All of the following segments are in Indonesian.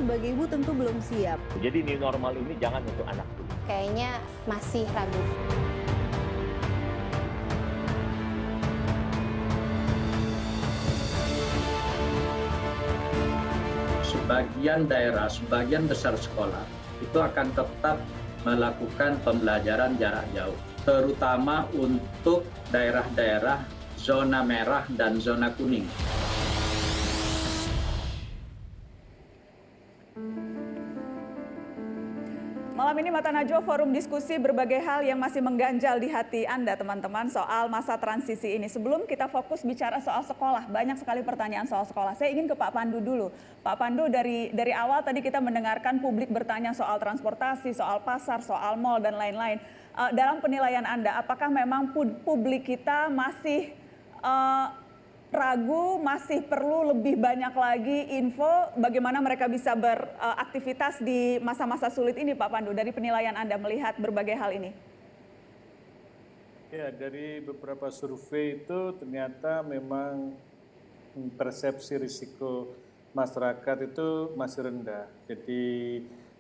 sebagai ibu tentu belum siap. Jadi new normal ini jangan untuk anak dulu. Kayaknya masih ragu. Sebagian daerah, sebagian besar sekolah itu akan tetap melakukan pembelajaran jarak jauh, terutama untuk daerah-daerah zona merah dan zona kuning. Malam ini Mata Najwa Forum diskusi berbagai hal yang masih mengganjal di hati Anda teman-teman soal masa transisi ini. Sebelum kita fokus bicara soal sekolah, banyak sekali pertanyaan soal sekolah. Saya ingin ke Pak Pandu dulu. Pak Pandu, dari awal tadi kita mendengarkan publik bertanya soal transportasi, soal pasar, soal mal dan lain-lain. Dalam penilaian Anda, apakah memang publik kita masih ragu, masih perlu lebih banyak lagi info bagaimana mereka bisa beraktivitas di masa-masa sulit ini, Pak Pandu, dari penilaian Anda melihat berbagai hal ini? Ya, dari beberapa survei itu ternyata memang persepsi risiko masyarakat itu masih rendah. Jadi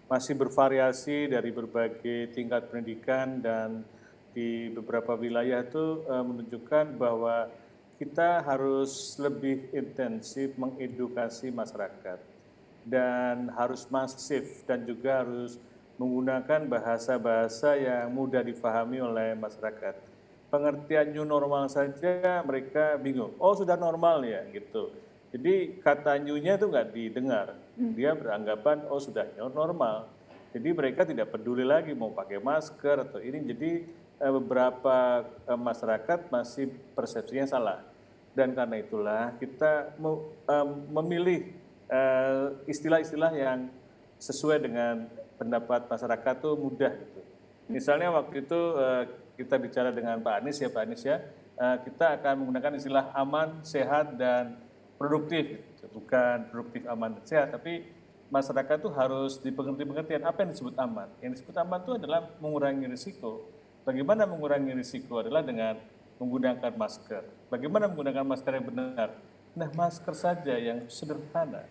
masih bervariasi dari berbagai tingkat pendidikan dan di beberapa wilayah itu menunjukkan bahwa kita harus lebih intensif mengedukasi masyarakat dan harus masif dan juga harus menggunakan bahasa-bahasa yang mudah difahami oleh masyarakat. Pengertian new normal saja mereka bingung, oh sudah normal ya gitu. Jadi kata new-nya itu nggak didengar, dia beranggapan oh sudah new normal. Jadi mereka tidak peduli lagi mau pakai masker atau ini, jadi beberapa masyarakat masih persepsinya salah. Dan karena itulah kita memilih istilah-istilah yang sesuai dengan pendapat masyarakat itu mudah gitu. Misalnya waktu itu kita bicara dengan Pak Anies ya, kita akan menggunakan istilah aman, sehat, dan produktif. Gitu. Bukan produktif, aman, dan sehat, tapi masyarakat itu harus dipengerti pengertian apa yang disebut aman. Yang disebut aman itu adalah mengurangi risiko. Bagaimana mengurangi risiko adalah dengan menggunakan masker. Bagaimana menggunakan masker yang benar? Nah, masker saja yang sederhana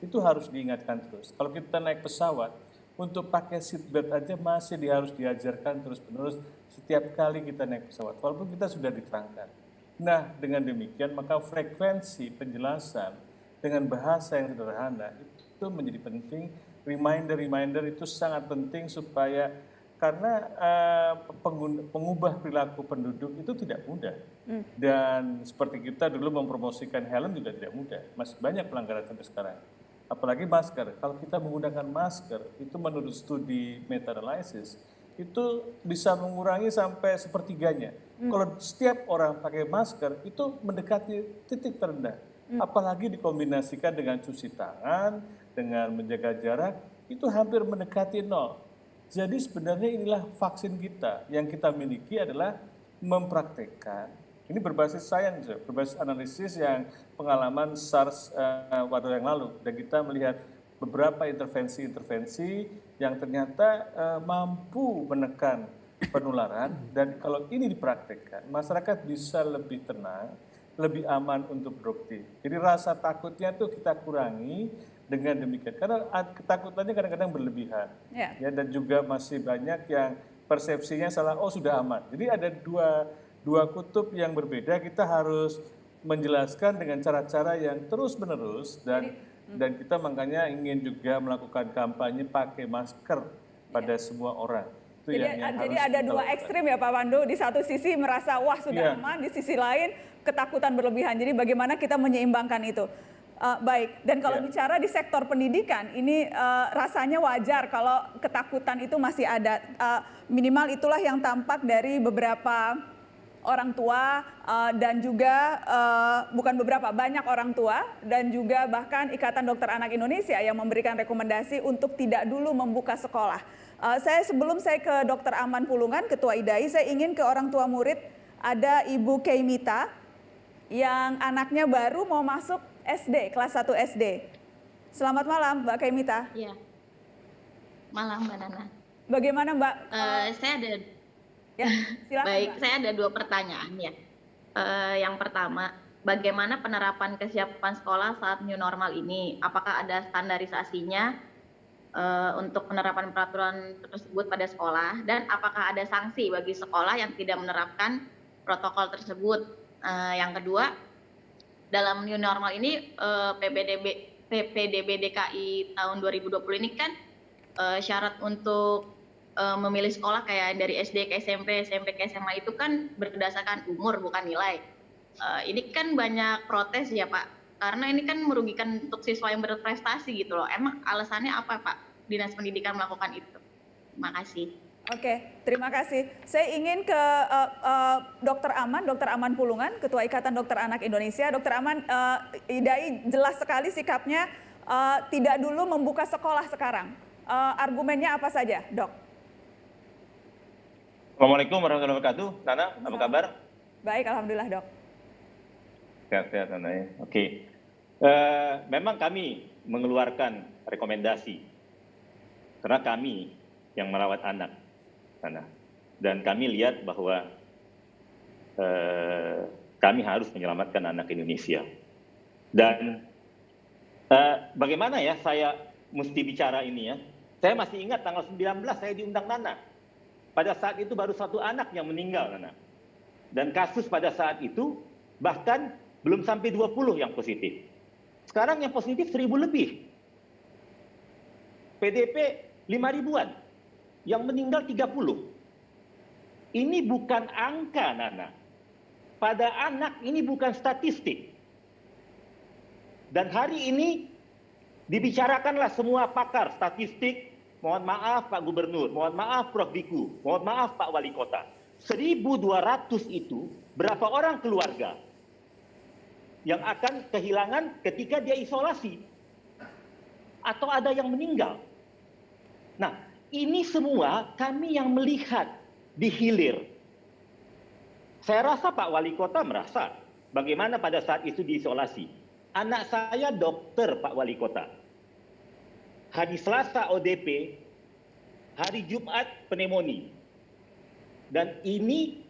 itu harus diingatkan terus. Kalau kita naik pesawat, untuk pakai seatbelt aja masih harus diajarkan terus-menerus setiap kali kita naik pesawat, walaupun kita sudah diterangkan. Nah, dengan demikian maka frekuensi penjelasan dengan bahasa yang sederhana itu menjadi penting. Reminder itu sangat penting supaya karena pengubah perilaku penduduk itu tidak mudah. Dan seperti kita dulu mempromosikan helm juga tidak mudah. Masih banyak pelanggaran sampai sekarang. Apalagi masker. Kalau kita menggunakan masker, itu menurut studi meta-analysis, itu bisa mengurangi sampai sepertiganya. Kalau setiap orang pakai masker, itu mendekati titik terendah. Apalagi dikombinasikan dengan cuci tangan, dengan menjaga jarak, itu hampir mendekati nol. Jadi sebenarnya inilah vaksin kita. Yang kita miliki adalah mempraktekkan. Ini berbasis sains, berbasis analisis yang pengalaman SARS waktu yang lalu. Dan kita melihat beberapa intervensi-intervensi yang ternyata mampu menekan penularan. Dan kalau ini dipraktekkan, masyarakat bisa lebih tenang, lebih aman untuk produktif. Jadi rasa takutnya itu kita kurangi dengan demikian. Karena ketakutannya kadang-kadang berlebihan. Ya, dan juga masih banyak yang persepsinya salah, oh sudah aman. Jadi ada dua kutub yang berbeda, kita harus menjelaskan dengan cara-cara yang terus-menerus dan kita makanya ingin juga melakukan kampanye pakai masker pada semua orang. Itu jadi ada dua ekstrim ya Pak Pandu, di satu sisi merasa wah sudah aman, di sisi lain ketakutan berlebihan. Jadi bagaimana kita menyeimbangkan itu? Baik, dan kalau bicara di sektor pendidikan, ini rasanya wajar kalau ketakutan itu masih ada. Minimal itulah yang tampak dari beberapa orang tua dan juga bukan beberapa, banyak orang tua dan juga bahkan Ikatan Dokter Anak Indonesia yang memberikan rekomendasi untuk tidak dulu membuka sekolah. Sebelum saya ke Dr. Aman Pulungan, Ketua IDAI, saya ingin ke orang tua murid. Ada Ibu Keimita yang anaknya baru mau masuk SD, kelas 1 SD. Selamat malam Mbak Keimita. Iya, malam Mbak Nana. Bagaimana Mbak? Saya ada Ya, silakan. baik, Mbak. saya ada 2 pertanyaan ya. Yang pertama, bagaimana penerapan kesiapan sekolah saat new normal ini? Apakah ada standarisasinya untuk penerapan peraturan tersebut pada sekolah, dan apakah ada sanksi bagi sekolah yang tidak menerapkan protokol tersebut? Yang kedua, dalam new normal ini PPDB DKI tahun 2020 ini kan syarat untuk memilih sekolah kayak dari SD ke SMP, SMP ke SMA itu kan berdasarkan umur bukan nilai. Ini kan banyak protes ya Pak, karena ini kan merugikan untuk siswa yang berprestasi gitu loh. Emang alasannya apa Pak Dinas Pendidikan melakukan itu? Terima kasih. Oke, terima kasih. Saya ingin ke Dr. Aman Pulungan, Ketua Ikatan Dokter Anak Indonesia. Dr. Aman, IDAI jelas sekali sikapnya tidak dulu membuka sekolah sekarang. Argumennya apa saja, Dok? Assalamualaikum warahmatullahi wabarakatuh. Nana, apa kabar? Baik, alhamdulillah, Dok. Sehat-sehat, Nana ya. Oke. Memang kami mengeluarkan rekomendasi karena kami yang merawat anak, Nana. Dan kami lihat bahwa kami harus menyelamatkan anak Indonesia. Dan bagaimana ya saya mesti bicara ini ya? Saya masih ingat tanggal 19 saya diundang Nana. Pada saat itu baru 1 anak yang meninggal, Nana. Dan kasus pada saat itu bahkan belum sampai 20 yang positif. Sekarang yang positif 1.000 lebih. PDP 5.000-an. Yang meninggal 30. Ini bukan angka, Nana. Pada anak ini bukan statistik. Dan hari ini dibicarakanlah semua pakar statistik. Mohon maaf Pak Gubernur, mohon maaf Prof. Biku, mohon maaf Pak Wali Kota. 1.200 itu berapa orang keluarga yang akan kehilangan ketika dia isolasi? Atau ada yang meninggal? Nah, ini semua kami yang melihat di hilir. Saya rasa Pak Wali Kota merasa bagaimana pada saat itu diisolasi. Anak saya dokter Pak Wali Kota. Hari Selasa ODP, hari Jumat pneumonia. Dan ini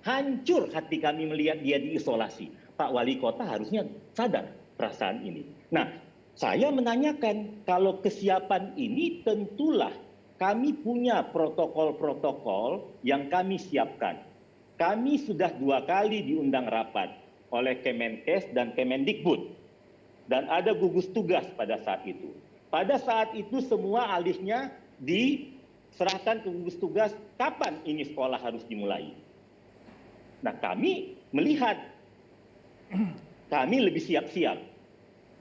hancur hati kami melihat dia diisolasi. Pak Wali Kota harusnya sadar perasaan ini. Nah, saya menanyakan kalau kesiapan ini tentulah kami punya protokol-protokol yang kami siapkan. Kami sudah 2 kali diundang rapat oleh Kemenkes dan Kemendikbud. Dan ada gugus tugas pada saat itu. Pada saat itu semua alihnya diserahkan ke gugus tugas kapan ini sekolah harus dimulai. Nah kami melihat, kami lebih siap-siap.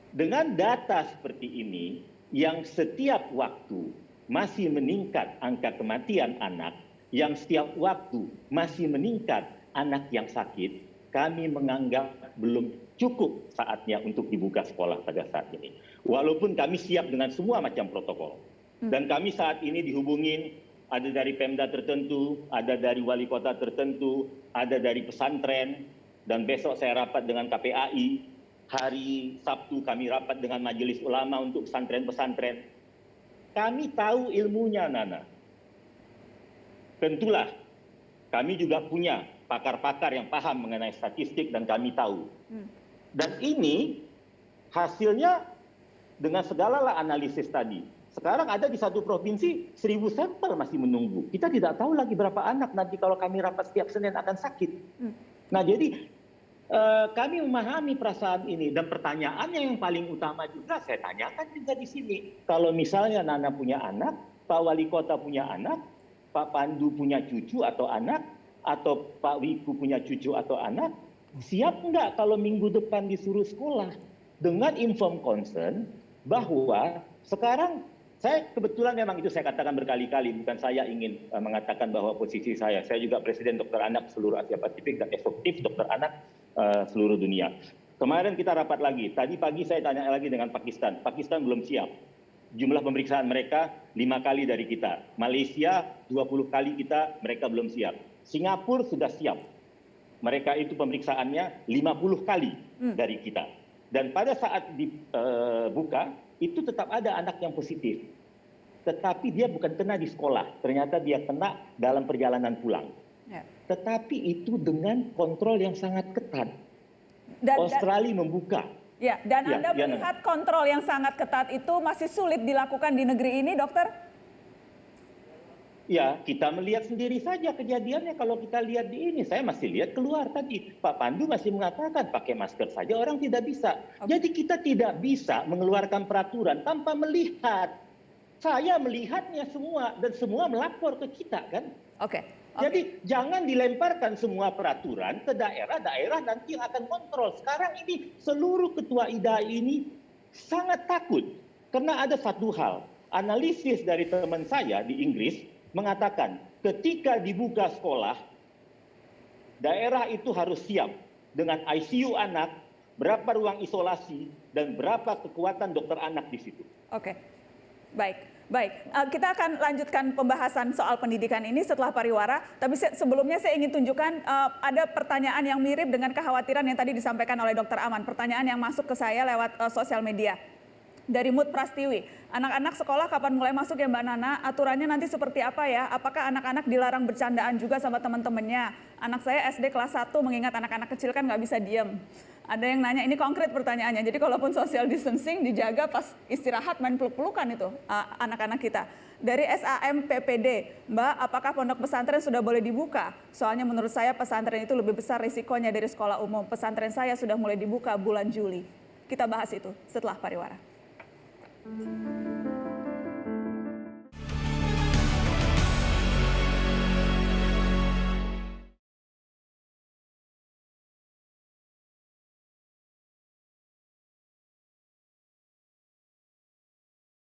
Dengan data seperti ini yang setiap waktu masih meningkat angka kematian anak, yang setiap waktu masih meningkat anak yang sakit, kami menganggap belum cukup saatnya untuk dibuka sekolah pada saat ini. Walaupun kami siap dengan semua macam protokol. Dan kami saat ini dihubungin, ada dari Pemda tertentu, ada dari wali kota tertentu, ada dari pesantren, dan besok saya rapat dengan KPAI. Hari Sabtu kami rapat dengan majelis ulama untuk pesantren-pesantren. Kami tahu ilmunya, Nana. Tentulah kami juga punya pakar-pakar yang paham mengenai statistik dan kami tahu. Dan ini hasilnya dengan segala analisis tadi. Sekarang ada di satu provinsi 1.000 sampel masih menunggu. Kita tidak tahu lagi berapa anak nanti kalau kami rapat setiap Senin akan sakit. Nah jadi kami memahami perasaan ini. Dan pertanyaannya yang paling utama juga saya tanyakan juga di sini. Kalau misalnya Nana punya anak, Pak Wali Kota punya anak, Pak Pandu punya cucu atau anak, atau Pak Wiku punya cucu atau anak, siap enggak kalau minggu depan disuruh sekolah? Dengan inform concern bahwa sekarang saya kebetulan memang itu saya katakan berkali-kali, bukan saya ingin mengatakan bahwa posisi saya juga presiden dokter anak seluruh Asia Pasifik dan eksekutif dokter anak seluruh dunia. Kemarin kita rapat lagi, tadi pagi saya tanya lagi dengan Pakistan. Pakistan belum siap. Jumlah pemeriksaan mereka 5 kali dari kita. Malaysia 20 kali kita, mereka belum siap. Singapura sudah siap. Mereka itu pemeriksaannya 50 kali dari kita. Dan pada saat dibuka, itu tetap ada anak yang positif. Tetapi dia bukan kena di sekolah. Ternyata dia kena dalam perjalanan pulang. Ya. Tetapi itu dengan kontrol yang sangat ketat. Australia membuka. Ya, dan Ya, Anda Diana. melihat kontrol yang sangat ketat itu masih sulit dilakukan di negeri ini, dokter? Ya, kita melihat sendiri saja kejadiannya kalau kita lihat di ini. Saya masih lihat keluar tadi. Pak Pandu masih mengatakan pakai masker saja orang tidak bisa. Jadi kita tidak bisa mengeluarkan peraturan tanpa melihat. Saya melihatnya semua dan semua melapor ke kita kan. Oke. Jadi jangan dilemparkan semua peraturan ke daerah-daerah nanti yang akan kontrol. Sekarang ini seluruh ketua IDAI ini sangat takut. Karena ada satu hal, analisis dari teman saya di Inggris mengatakan ketika dibuka sekolah, daerah itu harus siap dengan ICU anak, berapa ruang isolasi, dan berapa kekuatan dokter anak di situ. Oke, baik. Kita akan lanjutkan pembahasan soal pendidikan ini setelah pariwara. Tapi sebelumnya saya ingin tunjukkan ada pertanyaan yang mirip dengan kekhawatiran yang tadi disampaikan oleh Dr. Aman. Pertanyaan yang masuk ke saya lewat sosial media. Dari Mut Prastiwi, anak-anak sekolah kapan mulai masuk ya Mbak Nana? Aturannya nanti seperti apa ya? Apakah anak-anak dilarang bercandaan juga sama teman-temannya? Anak saya SD kelas 1 mengingat anak-anak kecil kan nggak bisa diem. Ada yang nanya, ini konkret pertanyaannya. Jadi kalaupun social distancing dijaga pas istirahat main peluk-pelukan itu anak-anak kita. Dari SAM PPD, Mbak, apakah pondok pesantren sudah boleh dibuka? Soalnya menurut saya pesantren itu lebih besar risikonya dari sekolah umum. Pesantren saya sudah mulai dibuka bulan Juli. Kita bahas itu setelah pariwara.